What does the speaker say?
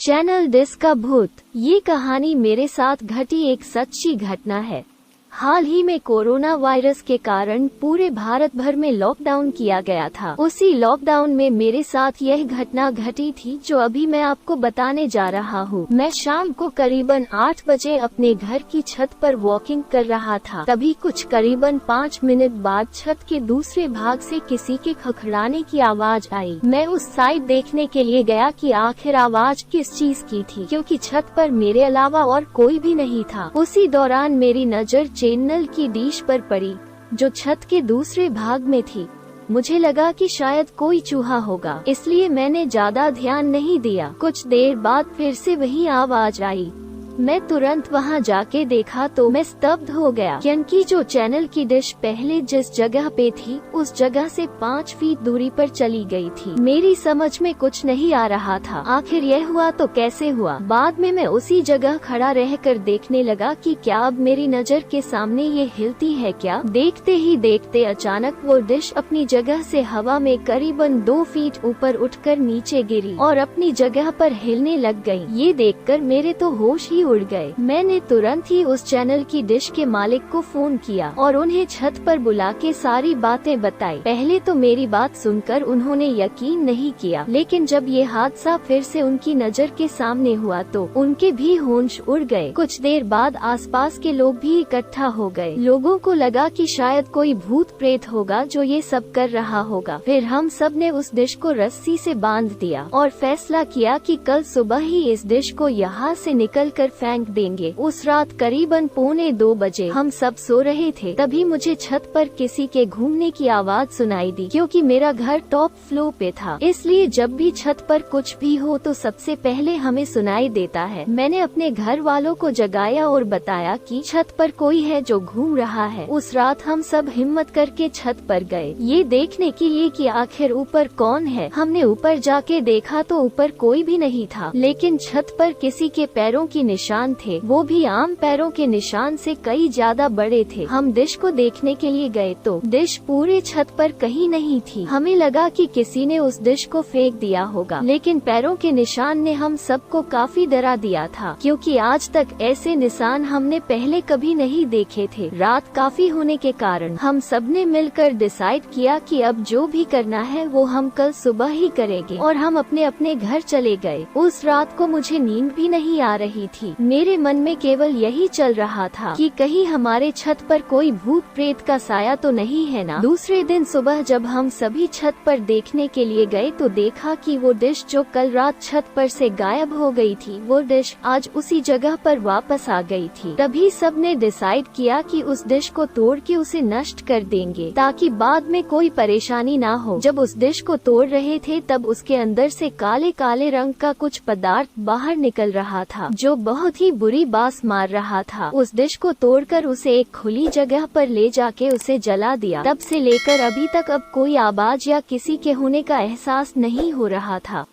Channel dish का भूत। ये कहानी मेरे साथ घटी एक सच्ची घटना है। हाल ही में कोरोना वायरस के कारण पूरे भारत भर में लॉकडाउन किया गया था। उसी लॉकडाउन में मेरे साथ यह घटना घटी थी जो अभी मैं आपको बताने जा रहा हूँ। मैं शाम को करीबन 8 बजे अपने घर की छत पर वॉकिंग कर रहा था। तभी कुछ करीबन 5 मिनट बाद छत के दूसरे भाग से किसी के खखड़ाने की आवाज आई। मैं उस साइड देखने के लिए गया कि आखिर आवाज किस चीज की थी, क्योंकि छत पर मेरे अलावा और कोई भी नहीं था। उसी दौरान मेरी नजर चैनल की डिश पर पड़ी जो छत के दूसरे भाग में थी। मुझे लगा कि शायद कोई चूहा होगा, इसलिए मैंने ज्यादा ध्यान नहीं दिया। कुछ देर बाद फिर से वही आवाज आई। मैं तुरंत वहां जाके देखा तो मैं स्तब्ध हो गया, क्योंकि जो चैनल की डिश पहले जिस जगह पे थी उस जगह से 5 फीट दूरी पर चली गई थी। मेरी समझ में कुछ नहीं आ रहा था, आखिर यह हुआ तो कैसे हुआ। बाद में मैं उसी जगह खड़ा रहकर देखने लगा कि क्या अब मेरी नजर के सामने ये हिलती है क्या। देखते ही देखते अचानक वो डिश अपनी जगह से हवा में करीबन 2 फीट ऊपर उठकर नीचे गिरी और अपनी जगह पर हिलने लग गई। ये देखकर मेरे तो होश ही उड़ गए। मैंने तुरंत ही उस चैनल की डिश के मालिक को फोन किया और उन्हें छत पर बुला के सारी बातें बताई। पहले तो मेरी बात सुनकर उन्होंने यकीन नहीं किया, लेकिन जब ये हादसा फिर से उनकी नजर के सामने हुआ तो उनके भी होश उड़ गए। कुछ देर बाद आसपास के लोग भी इकट्ठा हो गए। लोगों को लगा कि शायद कोई भूत प्रेत होगा जो ये सब कर रहा होगा। फिर हम सब ने उस डिश को रस्सी से बांध दिया और फैसला किया कि कल सुबह ही इस डिश को यहाँ से निकल कर फेंक देंगे। उस रात करीबन 1:45 बजे हम सब सो रहे थे, तभी मुझे छत पर किसी के घूमने की आवाज सुनाई दी। क्योंकि मेरा घर टॉप फ्लोर पे था, इसलिए जब भी छत पर कुछ भी हो तो सबसे पहले हमें सुनाई देता है। मैंने अपने घर वालों को जगाया और बताया कि छत पर कोई है जो घूम रहा है। उस रात हम सब हिम्मत करके छत पर गए, ये देखने के लिए कि आखिर ऊपर कौन है। हमने ऊपर जाके देखा तो ऊपर कोई भी नहीं था, लेकिन छत पर किसी के पैरों की निशान थे, वो भी आम पैरों के निशान से कई ज्यादा बड़े थे। हम डिश को देखने के लिए गए तो डिश पूरे छत पर कहीं नहीं थी। हमें लगा कि किसी ने उस डिश को फेंक दिया होगा, लेकिन पैरों के निशान ने हम सबको काफी डरा दिया था, क्योंकि आज तक ऐसे निशान हमने पहले कभी नहीं देखे थे। रात काफी होने के कारण हम सबने मिलकर डिसाइड किया कि अब जो भी करना है वो हम कल सुबह ही करेंगे, और हम अपने अपने घर चले गए। उस रात को मुझे नींद भी नहीं आ रही थी। मेरे मन में केवल यही चल रहा था कि कहीं हमारे छत पर कोई भूत प्रेत का साया तो नहीं है ना। दूसरे दिन सुबह जब हम सभी छत पर देखने के लिए गए तो देखा कि वो डिश जो कल रात छत पर से गायब हो गई थी, वो डिश आज उसी जगह पर वापस आ गई थी। तभी सबने डिसाइड किया कि उस डिश को तोड़ के उसे नष्ट कर देंगे, ताकि बाद में कोई परेशानी ना हो। जब उस डिश को तोड़ रहे थे तब उसके अंदर से काले काले रंग का कुछ पदार्थ बाहर निकल रहा था, जो बहुत ही बुरी बास मार रहा था। उस डिश को तोड़कर उसे एक खुली जगह पर ले जाके उसे जला दिया। तब से लेकर अभी तक अब कोई आवाज या किसी के होने का एहसास नहीं हो रहा था।